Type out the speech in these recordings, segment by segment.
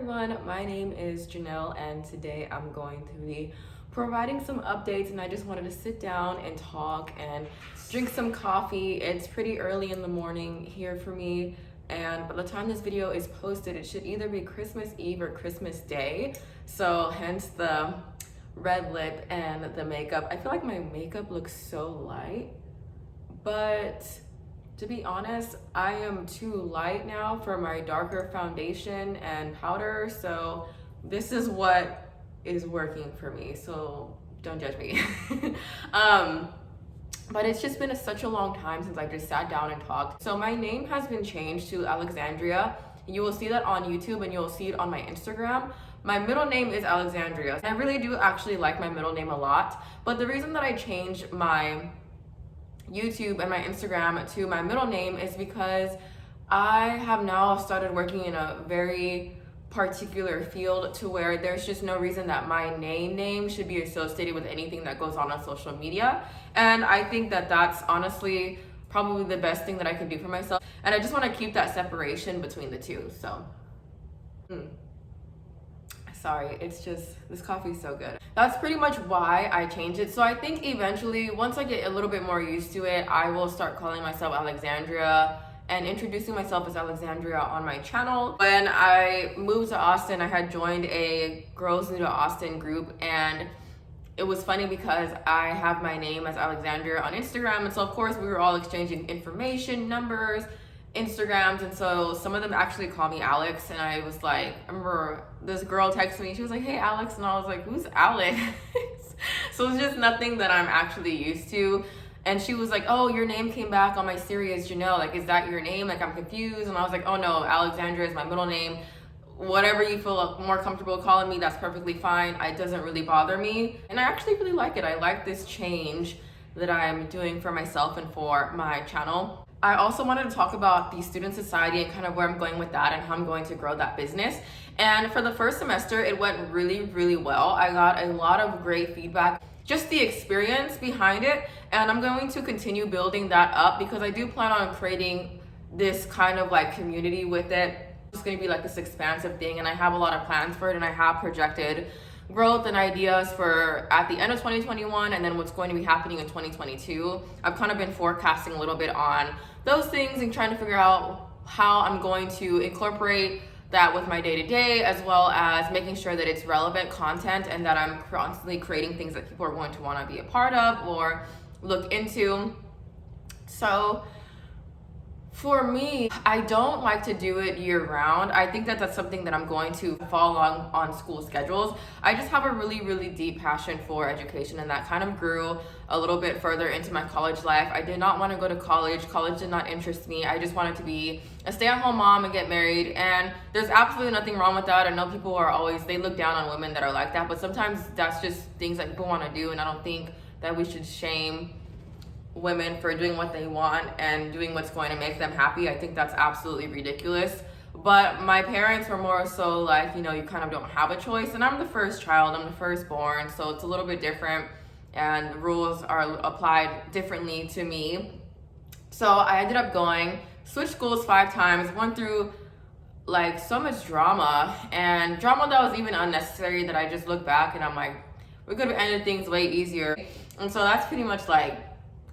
everyone, my name is Janelle and today I'm going to be providing some updates, and I just wanted to sit down and talk and drink some coffee. It's pretty early in the morning here for me, and by the time this video is posted it should either be Christmas Eve or Christmas Day, so hence the red lip and the makeup. I feel like my makeup looks so light, but to be honest, I am too light now for my darker foundation and powder, so this is what is working for me, so don't judge me. But it's just been such a long time since I just sat down and talked. So my name has been changed to Alexandria. You will see that on YouTube and you'll see it on my Instagram. My middle name is Alexandria. I really do actually like my middle name a lot, but the reason that I changed my YouTube and my Instagram to my middle name is because I have now started working in a very particular field to where there's just no reason that my name should be associated with anything that goes on social media. And I think that that's honestly probably the best thing that I can do for myself. And I just want to keep that separation between the two. So sorry, it's just, this coffee is so good. That's pretty much why I changed it. So I think eventually, once I get a little bit more used to it, I will start calling myself Alexandria and introducing myself as Alexandria on my channel. When I moved to Austin, I had joined a Girls New to Austin group, and it was funny because I have my name as Alexandria on Instagram, and so of course we were all exchanging information, numbers, Instagrams, and so some of them actually call me Alex, and I was like, I remember this girl texted me, she was like, hey Alex, and I was like, who's Alex? So it's just nothing that I'm actually used to. And she was like, oh, your name came back on my series, Janelle, like, is that your name? Like, I'm confused. And I was like, oh no, Alexandria is my middle name. Whatever you feel more comfortable calling me, that's perfectly fine. It doesn't really bother me, and I actually really like it. I like this change that I'm doing for myself and for my channel. I also wanted to talk about the student society and kind of where I'm going with that and how I'm going to grow that business. And for the first semester, it went really, really well. I got a lot of great feedback, just the experience behind it. And I'm going to continue building that up because I do plan on creating this kind of like community with it. It's going to be like this expansive thing, and I have a lot of plans for it, and I have projected growth and ideas for at the end of 2021 and then what's going to be happening in 2022. I've kind of been forecasting a little bit on those things and trying to figure out how I'm going to incorporate that with my day-to-day, as well as making sure that it's relevant content and that I'm constantly creating things that people are going to want to be a part of or look into. So for me, I don't like to do it year round. I think that that's something that I'm going to fall on school schedules. I just have a really, really deep passion for education, and that kind of grew a little bit further into my college life. I did not want to go to college. College did not interest me. I just wanted to be a stay-at-home mom and get married, and there's absolutely nothing wrong with that. I know people are always, they look down on women that are like that, but sometimes that's just things that people want to do, and I don't think that we should shame women for doing what they want and doing what's going to make them happy. I think that's absolutely ridiculous. But my parents were more so like, you know, you kind of don't have a choice. And I'm the first child, I'm the firstborn, so it's a little bit different, and the rules are applied differently to me. So I ended up going, switched schools 5 times, went through like so much drama, and drama that was even unnecessary that I just look back and I'm like, we could have ended things way easier. And so that's pretty much like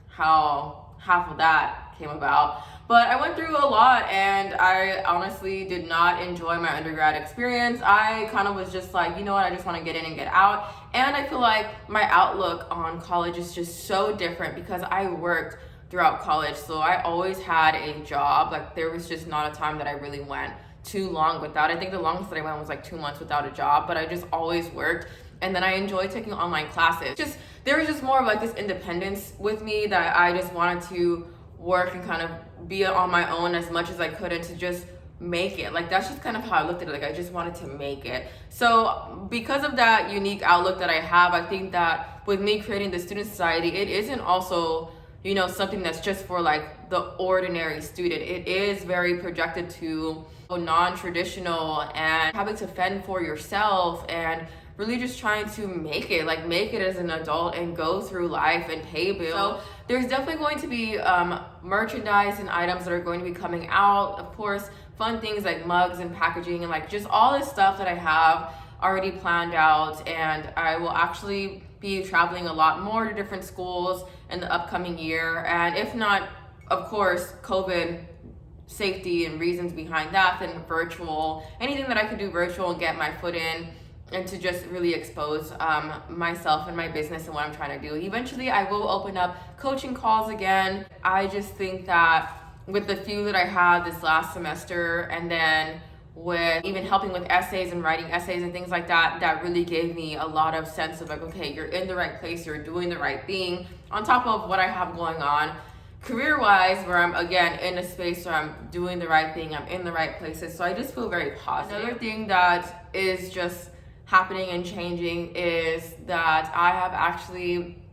how half of that came about. But I went through a lot, and I honestly did not enjoy my undergrad experience. I kind of was just like, you know what, I just want to get in and get out. And I feel like my outlook on college is just so different because I worked throughout college, so I always had a job. Like, there was just not a time that I really went too long without. I think the longest that I went was like 2 months without a job, but I just always worked. And then I enjoyed taking online classes. Just, there was just more of like this independence with me that I just wanted to work and kind of be on my own as much as I could, and to just make it. Like, that's just kind of how I looked at it. Like, I just wanted to make it. So because of that unique outlook that I have, I think that with me creating the student society, it isn't also, you know, something that's just for like the ordinary student. It is very projected to non-traditional and having to fend for yourself and really just trying to make it as an adult and go through life and pay bills. So there's definitely going to be merchandise and items that are going to be coming out. Of course, fun things like mugs and packaging and like just all this stuff that I have already planned out. And I will actually be traveling a lot more to different schools in the upcoming year. And if not, of course, COVID safety and reasons behind that, then virtual, anything that I could do virtual and get my foot in, and to just really expose myself and my business and what I'm trying to do. Eventually I will open up coaching calls again. I just think that with the few that I had this last semester, and then with even helping with essays and writing essays and things like that, that really gave me a lot of sense of like, okay, you're in the right place, you're doing the right thing, on top of what I have going on career-wise, where I'm again in a space where I'm doing the right thing, I'm in the right places. So I just feel very positive. Another thing that is just happening and changing is that I have actually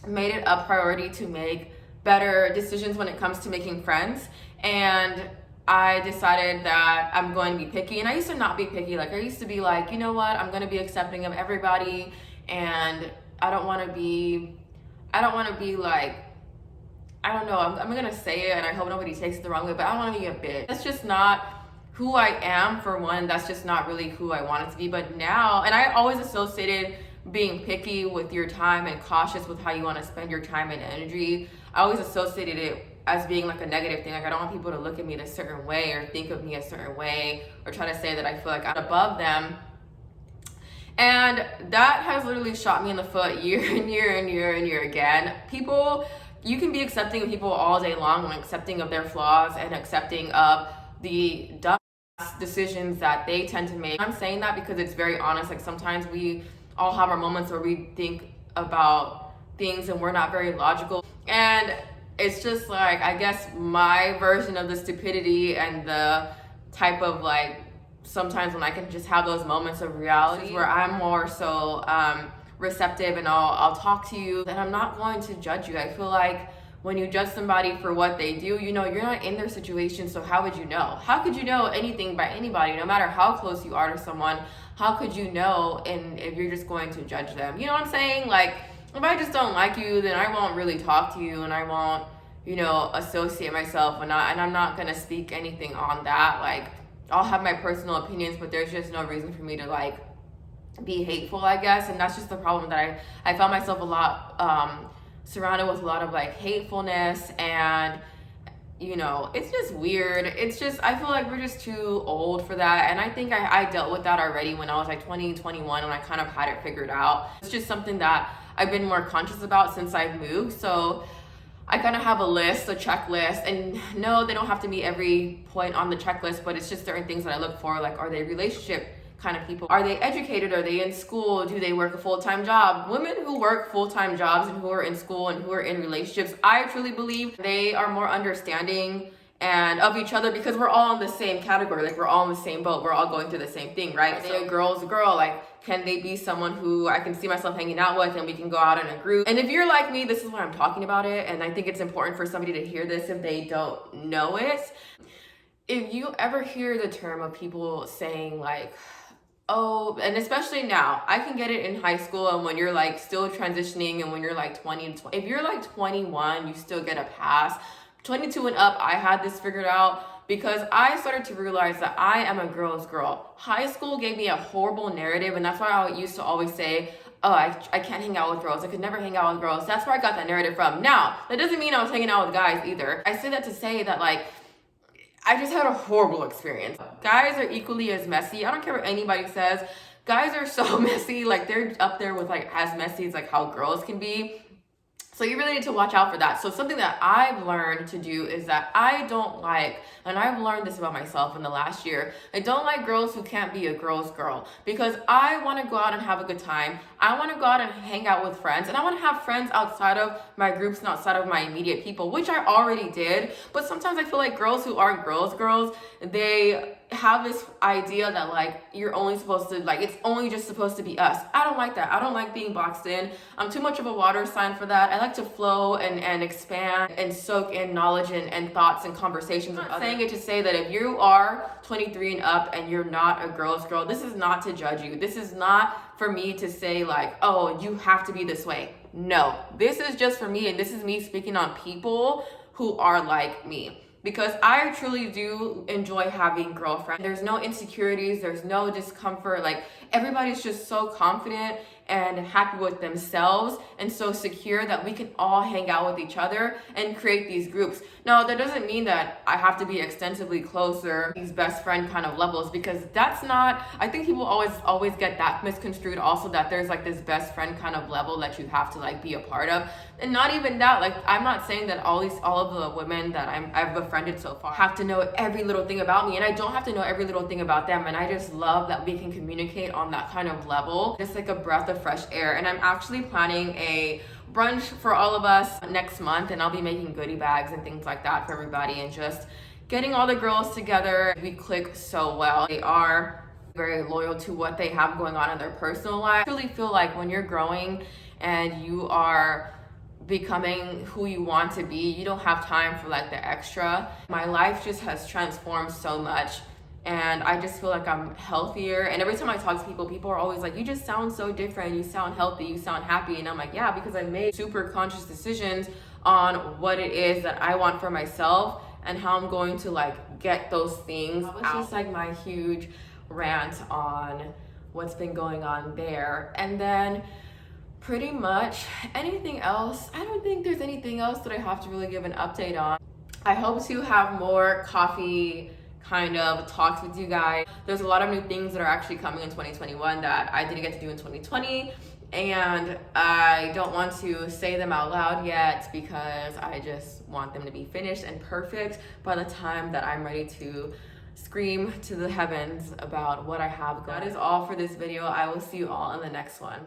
made it a priority to make better decisions when it comes to making friends. And I decided that I'm going to be picky. And I used to not be picky. Like, I used to be like, you know what, I'm going to be accepting of everybody, and I don't want to be like, I don't know, I'm gonna say it and I hope nobody takes it the wrong way, but I don't want to be a bitch. That's just not who I am, for one. That's just not really who I want it to be. But now, and I always associated being picky with your time and cautious with how you want to spend your time and energy. I always associated it as being like a negative thing. Like, I don't want people to look at me in a certain way or think of me a certain way or try to say that I feel like I'm above them. And that has literally shot me in the foot year and year again. You can be accepting of people all day long and accepting of their flaws and accepting of the dumb decisions that they tend to make. I'm saying that because it's very honest. Like, sometimes we all have our moments where we think about things and we're not very logical. And it's just like, I guess my version of the stupidity and the type of like, sometimes when I can just have those moments of reality where I'm more so receptive and I'll talk to you, and I'm not going to judge you. I feel like when you judge somebody for what they do, you know, you're not in their situation, so how would you know? How could you know anything by anybody, no matter how close you are to someone? How could you know, and if you're just going to judge them? You know what I'm saying? Like, if I just don't like you, then I won't really talk to you, and I won't, you know, associate myself, and I'm not gonna speak anything on that. Like, I'll have my personal opinions, but there's just no reason for me to like be hateful, I guess. And that's just the problem, that I found myself a lot surrounded with a lot of like hatefulness, and you know, it's just weird. It's just, I feel like we're just too old for that. And I think I dealt with that already when I was like 20, 21, when I kind of had it figured out. It's just something that I've been more conscious about since I've moved. So I kind of have a list, a checklist, and no, they don't have to meet every point on the checklist, but it's just certain things that I look for. Like, are they relationship kind of people? Are they educated? Are they in school? Do they work a full-time job? Women who work full-time jobs and who are in school and who are in relationships, I truly believe they are more understanding and of each other, because we're all in the same category. Like, we're all in the same boat. We're all going through the same thing, right? So a girl's a girl. Like, can they be someone who I can see myself hanging out with and we can go out in a group? And if you're like me, this is why I'm talking about it. And I think it's important for somebody to hear this if they don't know it. If you ever hear the term of people saying like, oh, and especially now, I can get it in high school and when you're like still transitioning, and when you're like 20, if you're like 21, you still get a pass. 22 and up, I had this figured out because I started to realize that I am a girl's girl. High school gave me a horrible narrative, and that's why I used to always say, oh, I can't hang out with girls. I could never hang out with girls. That's where I got that narrative from. Now, that doesn't mean I was hanging out with guys either. I say that to say that like, I just had a horrible experience. Guys are equally as messy. I don't care what anybody says. Guys are so messy. Like, they're up there with like as messy as like how girls can be. So you really need to watch out for that. So something that I've learned to do is that I don't like, and I've learned this about myself in the last year, I don't like girls who can't be a girl's girl, because I want to go out and have a good time. I want to go out and hang out with friends, and I want to have friends outside of my groups and outside of my immediate people, which I already did. But sometimes I feel like girls who aren't girls, they have this idea that like you're only supposed to, like, it's only just supposed to be us. I don't like that. I don't like being boxed in. I'm too much of a water sign for that. I like to flow and expand and soak in knowledge and thoughts and conversations. I'm not saying it to say that if you are 23 and up and you're not a girl's girl, this is not to judge you. This is not for me to say like, oh, you have to be this way. No, this is just for me, and this is me speaking on people who are like me. because I truly do enjoy having girlfriends. There's no insecurities, there's no discomfort. Like, everybody's just so confident and happy with themselves and so secure that we can all hang out with each other and create these groups. Now, that doesn't mean that I have to be extensively closer, these best friend kind of levels, because that's not, I think people always get that misconstrued also, that there's like this best friend kind of level that you have to like be a part of. And not even that, like, I'm not saying that all of the women that I've befriended so far have to know every little thing about me, and I don't have to know every little thing about them. And I just love that we can communicate on that kind of level, just like a breath of fresh air. And I'm actually planning a brunch for all of us next month, and I'll be making goodie bags and things like that for everybody, and just getting all the girls together. We click so well. They are very loyal to what they have going on in their personal life. I really feel like when you're growing and you are becoming who you want to be, you don't have time for like the extra. My life just has transformed so much, and I just feel like I'm healthier. And every time I talk to people, people are always like, you just sound so different, you sound healthy, you sound happy. And I'm like, yeah, because I made super conscious decisions on what it is that I want for myself and how I'm going to like get those things out. It's just like my huge rant on what's been going on there. And then pretty much anything else, I don't think there's anything else that I have to really give an update on. I hope to have more coffee kind of talks with you guys. There's a lot of new things that are actually coming in 2021 that I didn't get to do in 2020, and I don't want to say them out loud yet because I just want them to be finished and perfect by the time that I'm ready to scream to the heavens about what I have going. That is all for this video. I will see you all in the next one.